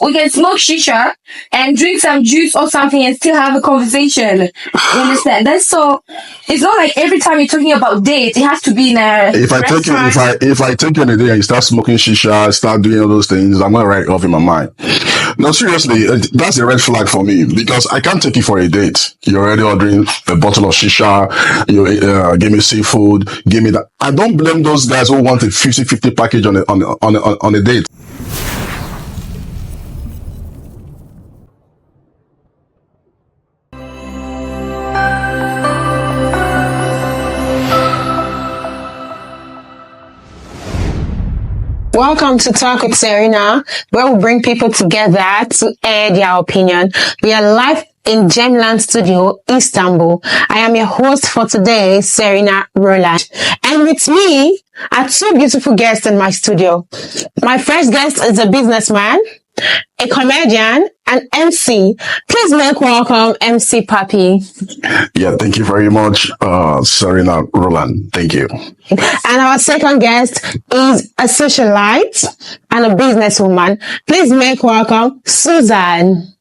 We can smoke shisha and drink some juice or something and still have a conversation. You understand? That's so. It's not like every time you're talking about dates, it has to be in a. If I take you, if I take you on a day and you start smoking shisha, start doing all those things, I'm gonna write it off in my mind. No, seriously, that's a red flag for me because I can't take you for a date. You're already ordering a bottle of shisha. You give me seafood, give me that. I don't blame those guys who want a 50-50 package on a date. Welcome to Talk with Serena, where we bring people together to air their opinion. We are live in Gemland Studio, Istanbul. I am your host for today, Serena Roland. And with me are two beautiful guests in my studio. My first guest is a businessman, a comedian, an MC. Please make welcome MC Papi. Yeah, thank you very much, Serena Roland. Thank you. And our second guest is a socialite and a businesswoman. Please make welcome Susan.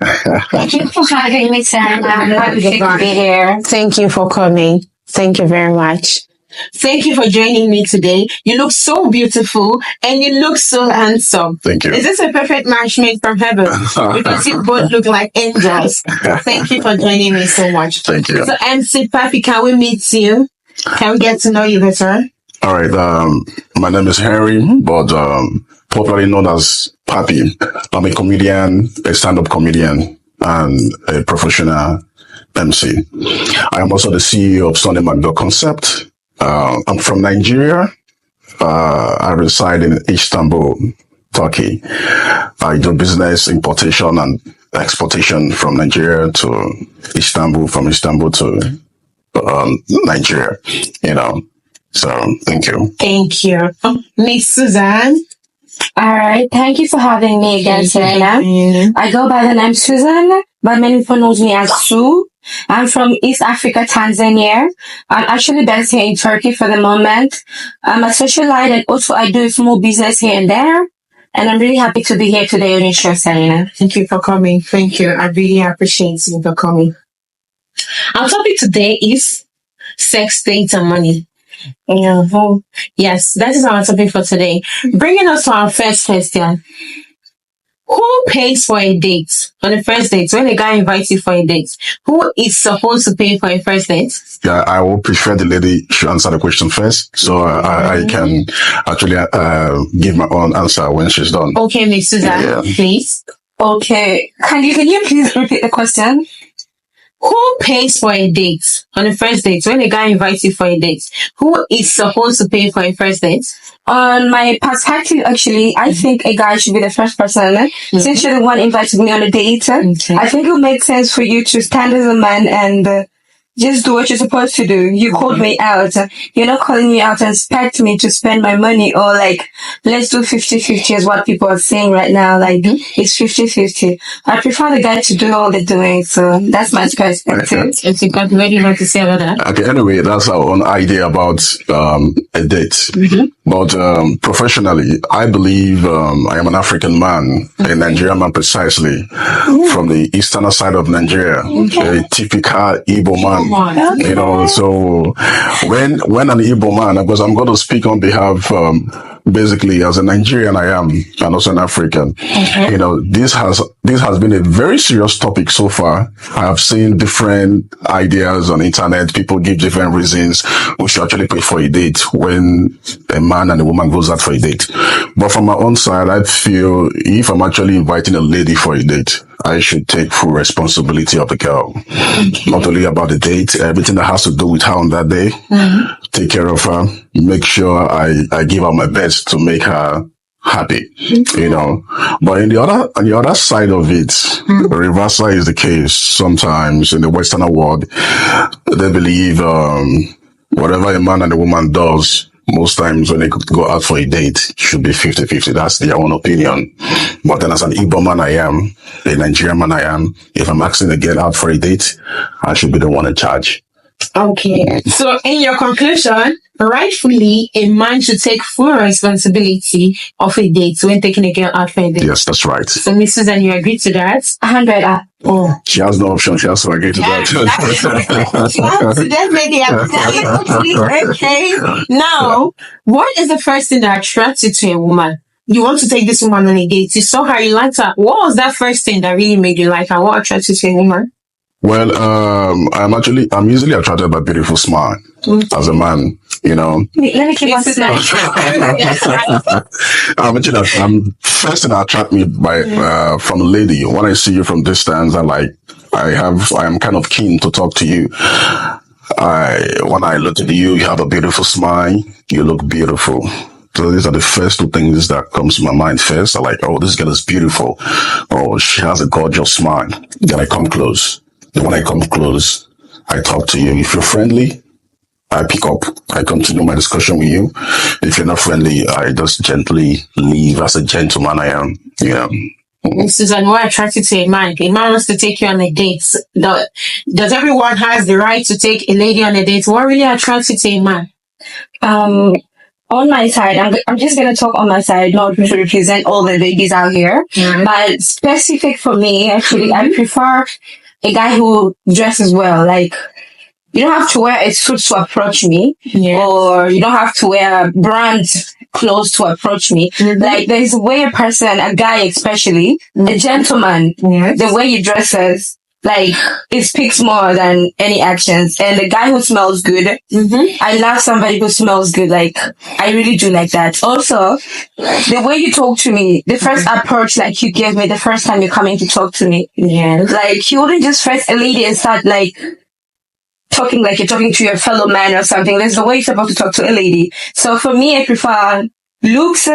Thank you for having me, Serena. I'm happy to be here. Thank you for coming. Thank you very much. Thank you for joining me today. You look so beautiful and you look so handsome. Thank you. Is this a perfect match made from heaven? Because you both look like angels. Thank you for joining me so much. Thank you. So MC Papi, can we meet you? Can we get to know you better? All right. My name is Henry, but popularly known as Papi. I'm a comedian, a stand-up comedian, and a professional MC. I am also the CEO of Sunday McDo Concept. I'm from Nigeria. I reside in Istanbul, Turkey. I do business importation and exportation from Nigeria to Istanbul, from Istanbul to Nigeria, you know. So, thank you. Thank you. Miss Susan. All right. Thank you for having me again, Serena. I go by the name Susan, but many people know me as Sue. I'm from East Africa, Tanzania. I'm actually based here in Turkey for the moment. I'm a socialite and also I do small business here and there. And I'm really happy to be here today on your show, Serena. Thank you for coming. Thank you. I really appreciate you for coming. Our topic today is sex, dates, and money. Yes, that is our topic for today. Bringing us to our first question. Who pays for a date on the first date? When a guy invites you for a date, who is supposed to pay for a first date? Yeah, I will prefer the lady should answer the question first, so I can actually give my own answer when she's done. Okay, Miss Susan, please. Okay. Can you please repeat the question? Who pays for a date on the first date? When a guy invites you for a date, who is supposed to pay for a first date? On my perspective, actually, I think a guy should be the first person. Since you're the one invited me on a date, I think it would make sense for you to stand as a man and just do what you're supposed to do. You called me out. You're not calling me out and expect me to spend my money or like, let's do 50-50 is what people are saying right now. Like, it's 50-50. I prefer the guy to do all the doing. So that's my perspective. It's got very lot to say about that. Okay, anyway, that's our own idea about a date. But professionally, I believe I am an African man, a Nigerian man precisely, from the eastern side of Nigeria, a typical Igbo man. You know, so when an Igbo man, because I'm going to speak on behalf, basically as a Nigerian I am, and also an African, you know, this has been a very serious topic so far. I have seen different ideas on internet. People give different reasons we should actually pay for a date when a man and a woman goes out for a date. But from my own side, I feel if I'm actually inviting a lady for a date, I should take full responsibility of the girl. Not only about the date, everything that has to do with her on that day. Take care of her. Make sure I give her my best to make her happy, you know. But on the other side of it, the reversal is the case. Sometimes in the Western world, they believe whatever a man and a woman does, most times when they go out for a date, it should be 50-50. That's their own opinion. But then as an Igbo man I am, a Nigerian man I am, if I'm asking a girl out for a date, I should be the one in charge. Okay. So, in your conclusion, rightfully, a man should take full responsibility of a date when taking a girl out for a date. Yes, that's right. So, Miss Susan, you agree to that? 100. Oh. She has no option. She has to agree to that. Definitely. Okay. Now, what is the first thing that attracts you to a woman? You want to take this woman on a date. You saw her, you liked her. What was that first thing that really made you like her? What attracts you to a woman? Well, I'm usually attracted by beautiful smile as a man, you know. Let me keep on smiling. First thing that attract me by, from a lady, when I see you from distance, I am kind of keen to talk to you. When I look at you, you have a beautiful smile. You look beautiful. So these are the first two things that comes to my mind first. I'm like, oh, this girl is beautiful. Oh, she has a gorgeous smile. Then I come close. Then when I come close, I talk to you. If you're friendly, I pick up. I continue my discussion with you. If you're not friendly, I just gently leave as a gentleman I am. Yeah. Susan, what attracts you to a man? A man wants to take you on a date. Does everyone has the right to take a lady on a date? What really attracts you to a man? On my side, I'm just gonna talk on my side, not to represent all the ladies out here. Mm-hmm. But specific for me, actually, I prefer a guy who dresses well. Like, you don't have to wear a suit to approach me, or you don't have to wear brand clothes to approach me. Mm-hmm. Like, there's a way a person, a guy especially, a gentleman, the way he dresses, like, it speaks more than any actions. And the guy who smells good, I love somebody who smells good. Like, I really do like that. Also, the way you talk to me, the first approach like you gave me the first time you're coming to talk to me. Yeah. Like, you wouldn't just face a lady and start like talking like you're talking to your fellow man or something. There's the way you're supposed to talk to a lady. So for me, I prefer looks,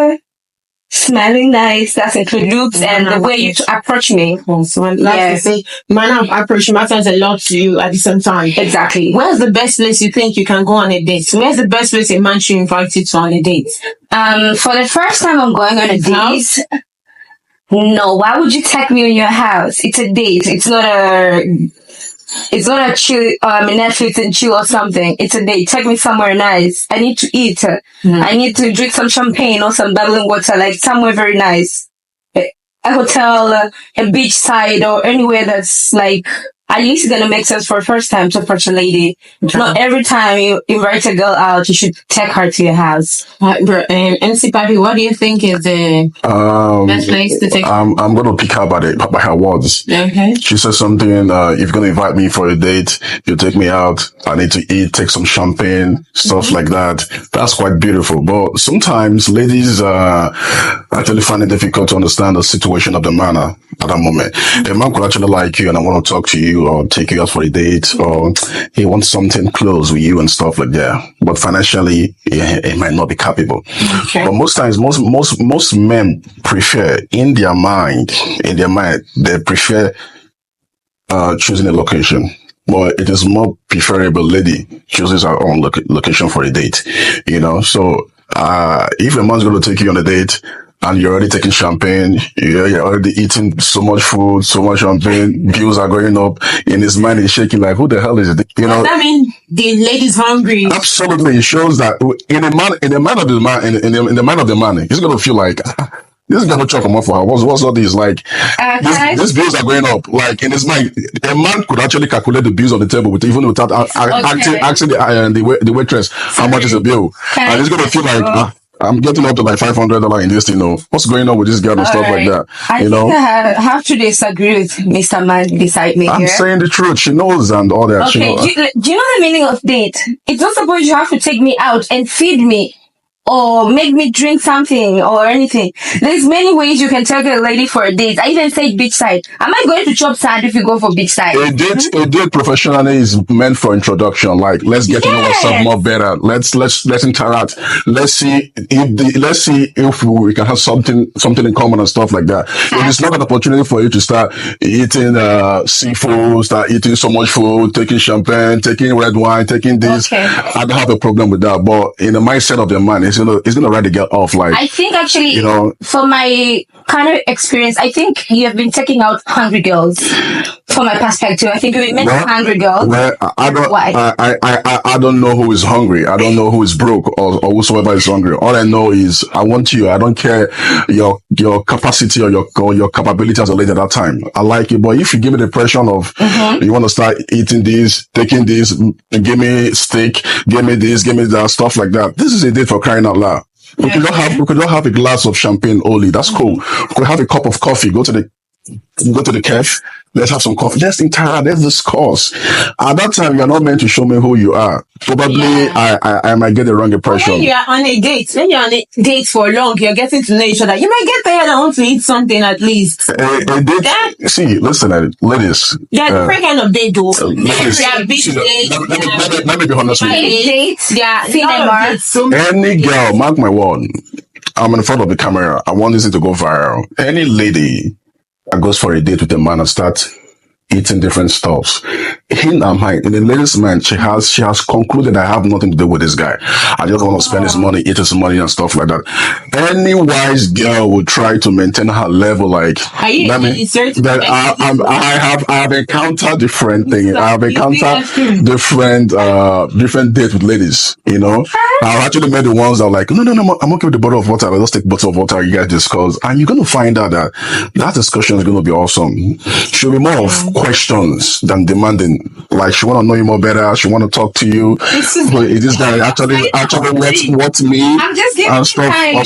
smelling nice, that's include looks, and the way you approach me. So like to say, manner of approach matters a lot to you at the same time. Exactly. Where's the best place you think you can go on a date? Where's the best place a man should invite you to on a date? For the first time I'm going on a date, no, why would you take me in your house? It's a date. It's not a chill, Netflix and chill or something. It's a date. Take me somewhere nice. I need to eat. I need to drink some champagne or some bubbling water, like somewhere very nice. A hotel, a beach side, or anywhere that's like, at least gonna make sense for a first time to approach a lady. Not every time you invite a girl out, you should take her to your house. MC Papi, what do you think is the best place to take her? I'm gonna pick her by her words. Okay. She said something, if you're gonna invite me for a date, you take me out, I need to eat, take some champagne, stuff like that. That's quite beautiful. But sometimes ladies actually find it difficult to understand the situation of the man at that moment. A man could actually like you and I want to talk to you or take you out for a date, or he wants something close with you and stuff like that. But financially, he might not be capable. Okay. But most times, most men prefer in their mind, they prefer choosing a location. But it is more preferable lady chooses her own location for a date, you know. So if a man's going to take you on a date and you're already taking champagne, you're already eating so much food, so much champagne, bills are going up, in his mind he's shaking like, who the hell is it? You know, does that mean the lady's hungry? Absolutely. It shows that in the mind of the man, he's going to feel like, this is gonna chop him off for her. What's all these like? These bills are going up. Like in his mind, a man could actually calculate the bills on the table even without asking the waitress how much is the bill, and he's gonna feel like I'm getting up to like $500 in this thing. You know, what's going on with this girl and stuff like that? I have to disagree with Mr. Man beside me. I'm saying the truth. She knows and all that. Okay, do you know the meaning of date? It's not supposed you have to take me out and feed me, or make me drink something or anything. There's many ways you can take a lady for a date. I even say beachside. Am I going to chop sand if you go for beachside? A date professionally is meant for introduction. Like, let's get to know ourselves more better. Let's interact. Let's see if we can have something in common and stuff like that. It is not an opportunity for you to start eating seafood, start eating so much food, taking champagne, taking red wine, taking this. Okay. I don't have a problem with that. But in the mindset of the man, it's gonna write the girl off. Like, I think actually, for my kind of experience, I think you have been taking out hungry girls. from my perspective. I think we met a hungry girl. Well, I don't. Why? I don't know who is hungry. I don't know who is broke or whosoever is hungry. All I know is I want you. I don't care your capacity or your capability as a lady at that time. I like it, but if you give me the impression of you want to start eating this, taking this, give me steak, give me this, give me that, stuff like that. This is a date for crying out loud. We could not have a glass of champagne only. That's cool. We could have a cup of coffee. Go to the cafe. Let's have some coffee. Let's interact. Let's discuss. At that time, you're not meant to show me who you are. Probably, I might get the wrong impression. When you're on a date for long, you're getting to know each other. You might get tired and want to eat something at least. A date. See, listen, ladies. There are different kind of date, though. Ladies, There are big dates. let me be honest with you. Dates, Cinema. Any girl, mark my word, I'm in front of the camera. I want this to go viral. Any lady that goes for a date with a man and start eating different stuffs, in her mind, in the lady's mind, she has concluded I have nothing to do with this guy. I just want to spend his money, eat his money and stuff like that. Any wise girl would try to maintain her level. Like, Are you I have encountered different things. I have encountered different dates with ladies. You know, I've actually met the ones that are like, no, I'm okay with the bottle of water. Let's take a bottle of water. You guys discuss, and you're going to find out that discussion is going to be awesome. She'll be more of questions than demanding. Like, she want to know you more better. She want to talk to you. Is this guy actually what's me? I'm just giving and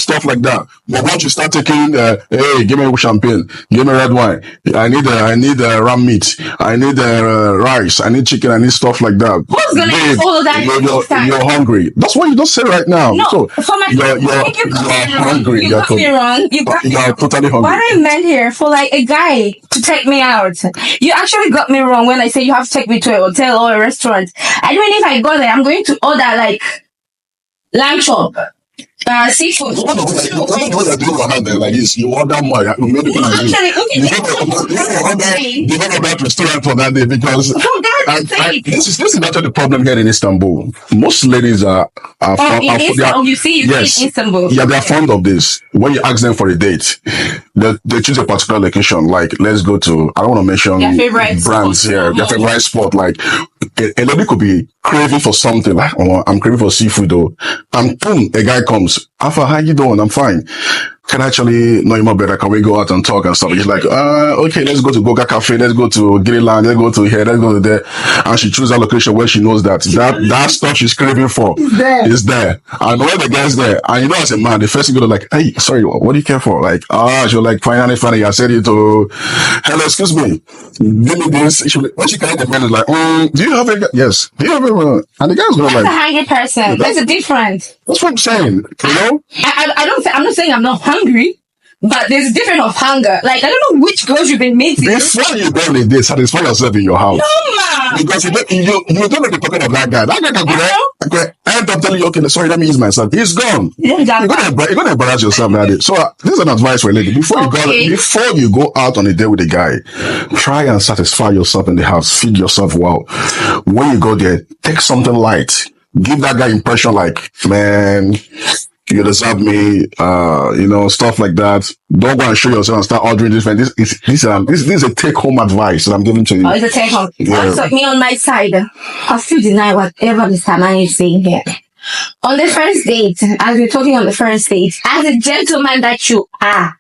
stuff like that. But once you start taking, hey, give me champagne, give me red wine. I need ram meat. I need rice. I need chicken. I need stuff like that. Who's gonna follow that? You're hungry. That's what you don't say right now. No, so for my you're hungry. You got me wrong. You got me wrong. Totally hungry. What I meant here for like a guy to take me out. You actually got me wrong when I say you have to take me to a hotel or a restaurant. I don't know if I go there, I'm going to order like lamb chop, seafood. What are doing behind there like this? You order more. You made it you go to that restaurant for that day because this is actually the problem here in Istanbul. Most ladies are you see in Istanbul. Yeah, they're fond of this. When you ask them for a date, they choose a particular location. Like, let's go to, I don't want to mention their favorite brands here. Their favorite spot. Like, a lady could be craving for something. Like, oh, I'm craving for seafood though. And boom, a guy comes. Alpha, how you doing? I'm fine. Can I actually know you more better? Can we go out and talk and stuff? He's like, okay, let's go to Goga Cafe, let's go to Gilliland, let's go to here, let's go to there. And she chooses a location where she knows that stuff she's craving for is there. And when the guy's there, and you know, as a man, the first thing you're like, hey, sorry, what do you care for? Like, she'll like, finally, I said it to, hello, excuse me, give me this. When she carries the man, is like, do you have a, yes, do you have a, and the guy's going like, that's a hungry person. There's a difference. That's what I'm saying, you know? I'm not saying I'm not hungry, but there's a difference of hunger. Like, I don't know which girls you've been meeting. Before you go on a date, satisfy yourself in your house. No, ma. Because you don't know the pocket of that guy. That guy can go there. And I'm telling you, okay, sorry, let me use myself. He's gone. You're gonna embarrass yourself that day. So this is an advice for a lady. Before you go out on a date with a guy, try and satisfy yourself in the house. Feed yourself well. When you go there, take something light. Give that guy impression like, man, you deserve me, stuff like that. Don't go and show yourself and start ordering different. This is a take-home advice that I'm giving to you. Oh, it's a take-home. Yeah. So me on my side, I still deny whatever Mr. Man is saying here. On the first date, as we're talking on the first date, as a gentleman that you are,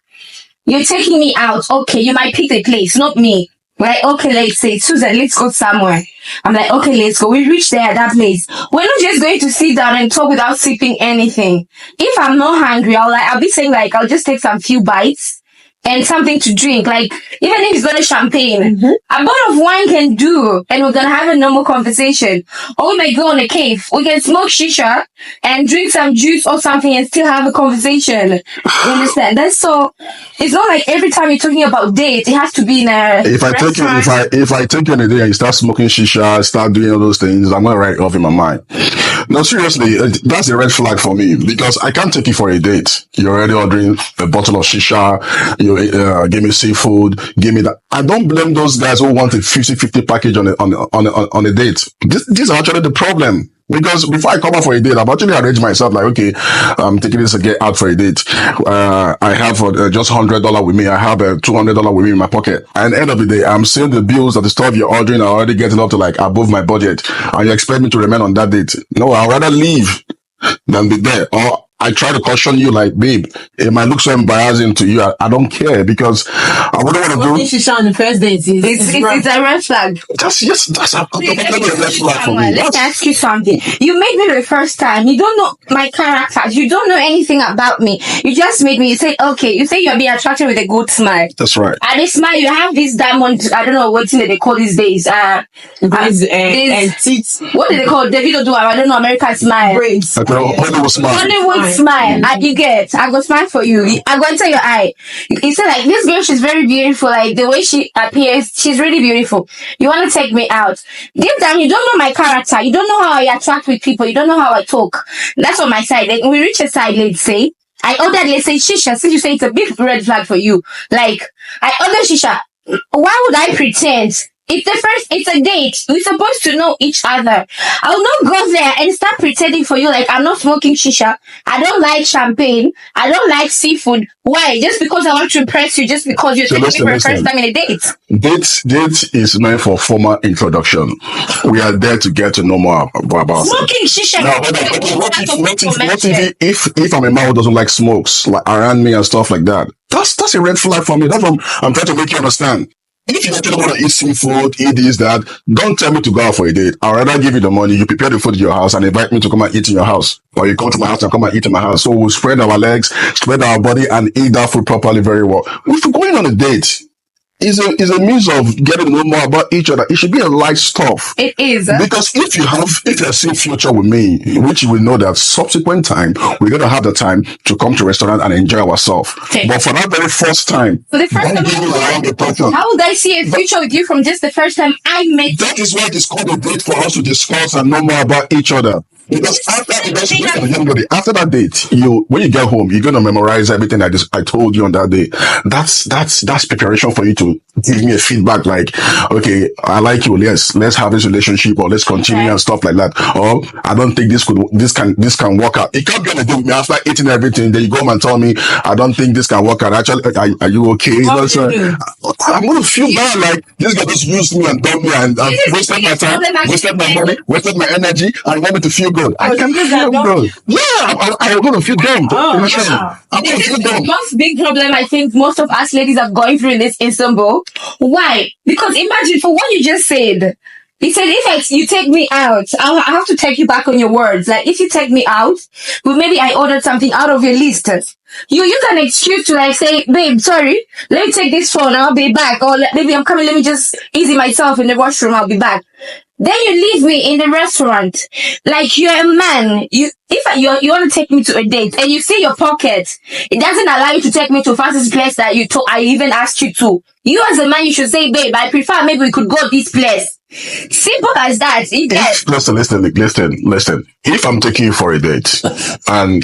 you're taking me out. Okay, you might pick the place, not me. Like, okay, let's say, Susan, let's go somewhere. I'm like, okay, let's go. We reach there at that place. We're not just going to sit down and talk without sipping anything. If I'm not hungry, I'll be saying like, I'll just take some few bites and something to drink. Like, even if it's not a champagne, a bottle of wine can do, and we're gonna have a normal conversation. Or we might go on a cave. We can smoke shisha and drink some juice or something and still have a conversation. You understand? That's so. It's not like every time you're talking about dates, it has to be in a restaurant. If I take you on a day and you start smoking shisha, start doing all those things, I'm gonna write it off in my mind. No, seriously, that's a red flag for me because I can't take you for a date. You're already ordering a bottle of shisha. Give me seafood, give me that. I don't blame those guys who want a 50-50 package on a date. These are actually the problem. Because before I come out for a date, I've actually arranged myself like, okay, I'm taking this again out for a date. I have just $100 with me. I have $200 with me in my pocket. And at the end of the day, I'm seeing the bills that the stuff you're ordering are already getting up to like above my budget. And you expect me to remain on that date? No, I'd rather leave than be there. Or I try to caution you like, babe, it might look so embarrassing to you. I don't care because I wouldn't want to do. What she saw on the first date It's a red flag. That's a red flag for me. Let's ask you something. You made me the first time. You don't know my character. You don't know anything about me. You just made me. You say, okay. You say you're being attracted with a good smile. That's right. And this smile, you have this diamond. I don't know what they call these days. Teeth. What do they call Davido do? I don't know. American smile. Braids. Hollywood smile. Hollywood smile. And you get. I go smile for you. I go enter your eye. You say like this girl. She's very beautiful. Like the way she appears, she's really beautiful. You want to take me out? Deep down, you don't know my character. You don't know how I attract with people. You don't know how I talk. That's on my side. Like, when we reach a side, let's say, I ordered, let's say, shisha. Since you say it's a big red flag for you. Like, I ordered shisha. Why would I pretend? It's a date. We're supposed to know each other. I will not go there and start pretending for you like I'm not smoking shisha. I don't like champagne. I don't like seafood. Why? Just because I want to impress you, just because you're taking me for the first time in a date. Date is meant for formal introduction. We are there to get to know more about smoking shisha. Now, if I'm a man who doesn't like smokes, like around me and stuff like that, that's a red flag for me. That's what I'm trying to make you understand. If you actually want to eat seafood, eat this, that, don't tell me to go out for a date. I'd rather give you the money, you prepare the food in your house and invite me to come and eat in your house. Or you come to my house and come and eat in my house. So we'll spread our legs, spread our body and eat that food properly very well. If you're going on a date, is a means of getting to know more about each other. It should be a light stuff. It is. Because if you have seen future with me, which you will know that subsequent time, we're going to have the time to come to a restaurant and enjoy ourselves. Okay. But for that very first time, for the first time, how would I see a future with you from just the first time I met you? That is why it's called a date, for us to discuss and know more about each other. Because after that date, when you get home, you're gonna memorize everything I told you on that day. That's preparation for you to give me a feedback like, okay, I like you, let's have this relationship, or let's continue and stuff like that. Or I don't think this can work out. It can't be on a date with me after eating everything. Then you go home and tell me I don't think this can work out. Actually, are you okay? I'm gonna feel bad like this guy just used me and dumped me and wasted my time, wasted my money, wasted my energy, and want me to feel good. I can feel good. Yeah, I'm gonna feel dumb. I'm gonna feel dumb. Most big problem I think most of us ladies are going through in this Istanbul. Why? Because imagine for what you just said. He said, if you take me out, I have to take you back on your words. Like, if you take me out, well, maybe I ordered something out of your list. You use an excuse to like say, babe, sorry, let me take this phone, I'll be back. Or maybe I'm coming, let me just easy myself in the washroom, I'll be back. Then you leave me in the restaurant. Like, you're a man. You want to take me to a date and you see your pocket, it doesn't allow you to take me to fastest place that I even asked you to. You as a man, you should say, babe, I prefer maybe we could go this place. Simple as that. Listen. If I'm taking you for a date and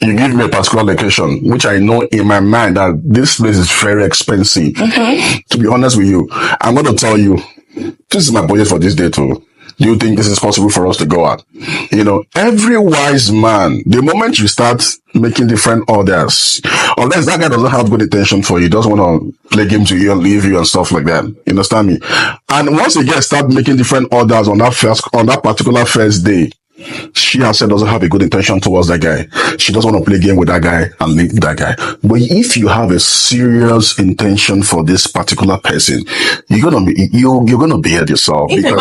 you give me a particular location, which I know in my mind that this place is very expensive. To be honest with you, I'm going to tell you, this is my budget for this day too. Do you think this is possible for us to go out? You know, every wise man, the moment you start making different orders, unless that guy doesn't have good intention for you, doesn't want to play games with you and leave you and stuff like that. You understand me? And once you start making different orders on that particular first day, she herself doesn't have a good intention towards that guy. She doesn't want to play game with that guy and leave that guy. But if you have a serious intention for this particular person, you're gonna behave yourself. If a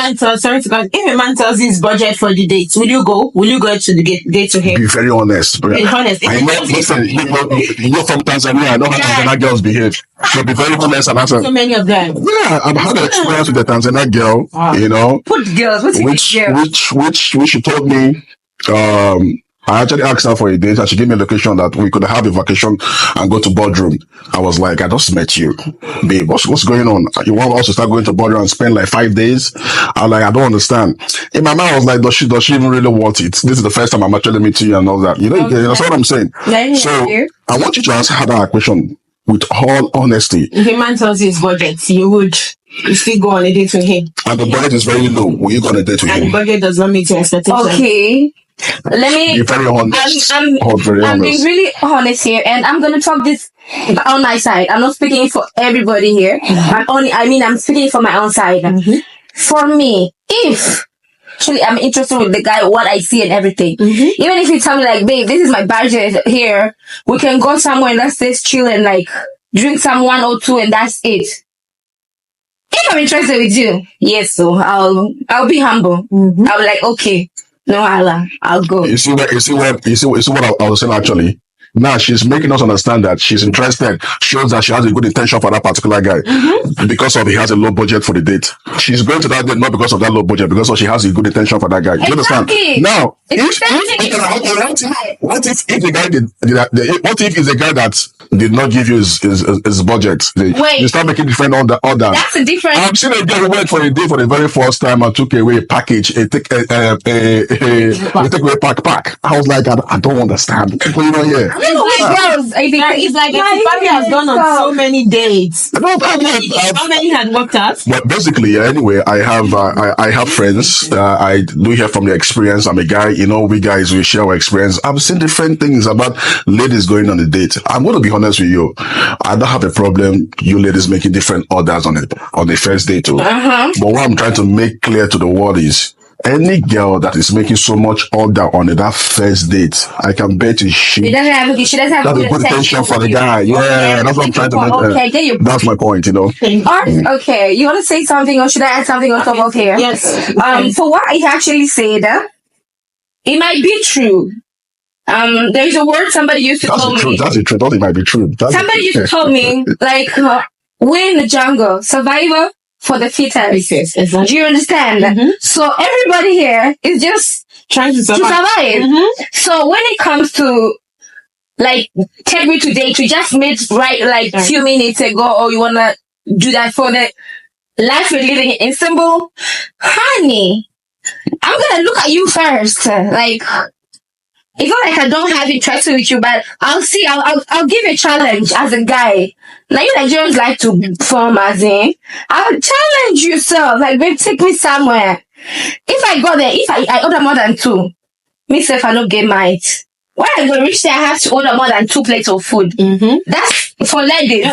man tells his budget for the date, will you go? Will you go to the date to him? Be very honest. Be honest. I know. Listen, you're from Tanzania. I know how Tanzania girls behave. So be very honest and answer. So many of them. Yeah, I've had an experience with the Tanzania girl. You know, put girls. Which she told me, I actually asked her for a date and she gave me a location that we could have a vacation and go to boardroom. I was like, I just met you, babe. What's going on? You want us to start going to boardroom and spend like 5 days? I'm like, I don't understand. In my mind, I was like, does she even really want it? This is the first time I'm actually meeting you and all that. You know, that's what I'm saying. So I want you to answer that question with all honesty. If a man tells you his budget, you would. you still go on a date with him. And the budget is very low. Will you go on a date with And the him? budget does not meet your expectations. Okay. Let me. You're very honest. I'm being really honest here, and I'm gonna talk this on my side. I'm not speaking for everybody here. I'm speaking for my own side. For me, if actually I'm interested with the guy, what I see and everything. Even if you tell me like, babe, this is my budget here, we can go somewhere and let's just chill and like drink some 102 and that's it. If I'm interested with you, yes, so I'll be humble. I'll be like, okay, no, I'll go. You see what I was saying actually? Now she's making us understand that she's interested, shows that she has a good intention for that particular guy because of he has a low budget for the date. She's going to that date not because of that low budget, because she has a good intention for that guy. You understand? Now, what if the guy what if it's a guy that did not give you his budget? You start making different order. That's a different. I've seen a girl who went for a day for the very first time and took away a package, a takeaway pack. I was like, I don't understand. What's going on here? Girls, I think It's like everybody has gone on so many dates. How many had worked out? But basically, anyway, I have friends. I do hear from their experience. I'm a guy, we guys, we share our experience. I've seen different things about ladies going on a date. I'm going to be honest with you. I don't have a problem you ladies making different orders on the first date too. But what I'm trying to make clear to the world is, any girl that is making so much order on that first date, I can bet you she doesn't have good attention for the guy. Yeah, that's what I'm trying to make. Okay, that's my point, Okay, you want to say something, or should I add something on top of here? Yes. For what I actually said, it might be true. There's a word somebody used to tell me. That's the truth. It might be true. Somebody used to tell me, like, we're in the jungle, survivor for the fittest. Yes, exactly. Do you understand? So everybody here is just trying to survive. So when it comes to like take me to date, we just met like few minutes ago, or you wanna do that for the life we're living in Istanbul, honey, I'm gonna look at you first. Like, it's not like I don't have interest with you, but I'll give you a challenge as a guy. Now you Nigerians like to perform as in. I'll challenge yourself. Like, babe, take me somewhere. If I go there, if I order more than 2, myself I don't get mine. When I go reach there, I have to order more than 2 plates of food. That's for ladies.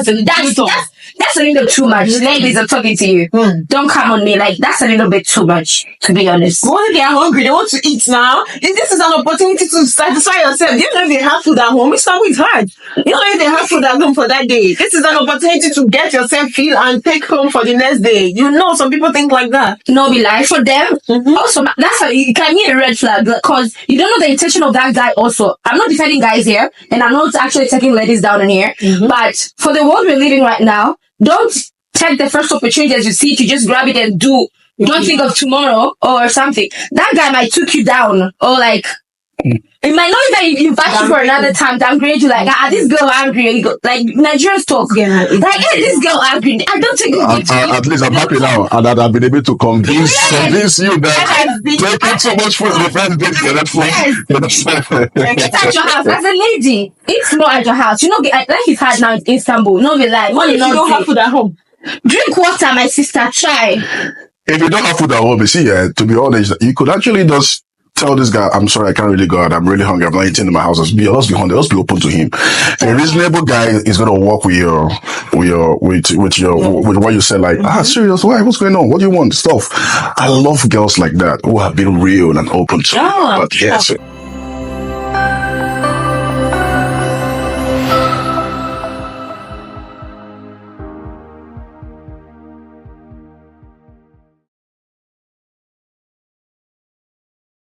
That's a little too much. Ladies are talking to you. Don't come on me. Like, that's a little bit too much, to be honest. What if they are hungry? They want to eat now. This is an opportunity to satisfy yourself. You know if they have food at home. Istanbul is hard. You know if they have food at home for that day. This is an opportunity to get yourself filled and take home for the next day. Some people think like that. No, be like for them. Also, that's how you can be a red flag, because you don't know the intention of that guy also. I'm not defending guys here, and I'm not actually taking ladies down in here. But for the world we're living right now, don't take the first opportunity as you see to just grab it and do. Don't think of tomorrow or something. That guy might took you down, or like it might not even invite you for another time, downgrade you like, this girl angry. Like Nigerians talk. Like, hey, this girl angry. I don't think at least I'm happy now, and that I've been able to convince you that taking so much food in the first date. It's at your house as a lady. It's not at your house. Like it's hard now in Istanbul. No be lie. Money You don't have food at home. Drink water, my sister. Try. If you don't have food at home, you see, to be honest, you could actually just tell this guy, I'm sorry, I can't really go out. I'm really hungry. I'm not eating in my house. Let's be hungry. Let's be open to him. A reasonable guy is going to walk with what you said. Like, serious? Why? What's going on? What do you want? Stuff. I love girls like that who have been real and open to me. But yes.